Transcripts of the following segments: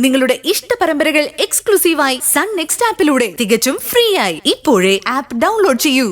നിങ്ങളുടെ ഇഷ്ട പരമ്പരകൾ എക്സ്ക്ലൂസീവായി സൺ നെക്സ്റ്റ് ആപ്പിലൂടെ തികച്ചും ഫ്രീ ആയി ഇപ്പോഴേ ആപ്പ് ഡൗൺലോഡ് ചെയ്യൂ.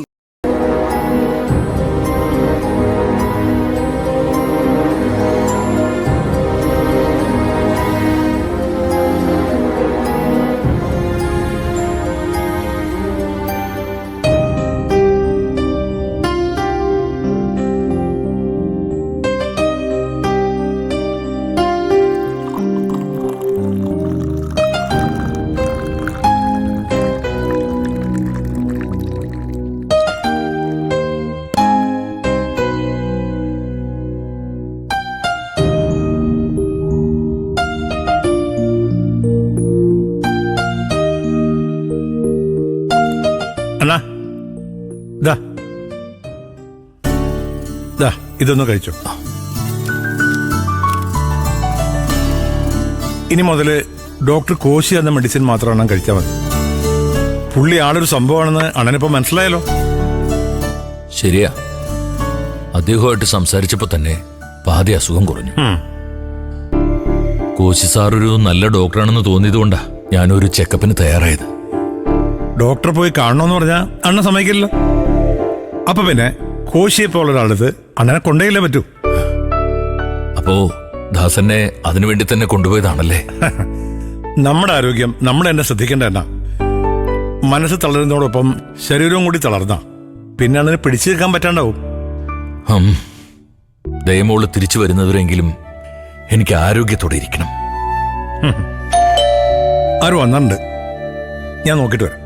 ഇതൊന്ന് കഴിച്ചോ. ഇനി മുതല് ഡോക്ടർ കോശി എന്ന മെഡിസിൻ മാത്രമാണ് കഴിച്ചാൽ മതി. പുള്ളി ആളൊരു സംഭവമാണെന്ന് അണ്ണനിപ്പോ മനസ്സിലായല്ലോ. ശരിയാ, അദ്ദേഹമായിട്ട് സംസാരിച്ചപ്പോ തന്നെ പാതി അസുഖം കുറഞ്ഞു. കോശി സാറൊരു നല്ല ഡോക്ടറാണെന്ന് തോന്നിയതുകൊണ്ടാ ഞാനൊരു ചെക്കപ്പിന് തയ്യാറായത്. ഡോക്ടറെ പോയി കാണണമെന്ന് പറഞ്ഞാൽ അണ്ണൻ സമ്മതിക്കില്ലല്ലോ. അപ്പൊ പിന്നെ കോശിയെ പോലെ ഒരാളത് അണ്ണനെ കൊണ്ടേയില്ലേ പറ്റൂ. അപ്പോ ദാസനെ അതിനുവേണ്ടി തന്നെ കൊണ്ടുപോയതാണല്ലേ? നമ്മുടെ ആരോഗ്യം നമ്മൾ തന്നെ ശ്രദ്ധിക്കേണ്ട എണ്ണ. മനസ്സ് തളരുന്നതോടൊപ്പം ശരീരവും കൂടി തളർന്ന പിന്നെ അതിനെ പിടിച്ചു നിൽക്കാൻ പറ്റാണ്ടാവും. ദയമോള് തിരിച്ചു വരുന്നവരെങ്കിലും എനിക്ക് ആരോഗ്യത്തോടെ ഇരിക്കണം. ആരും വന്നിട്ടുണ്ട്, ഞാൻ നോക്കിട്ട് വരാം.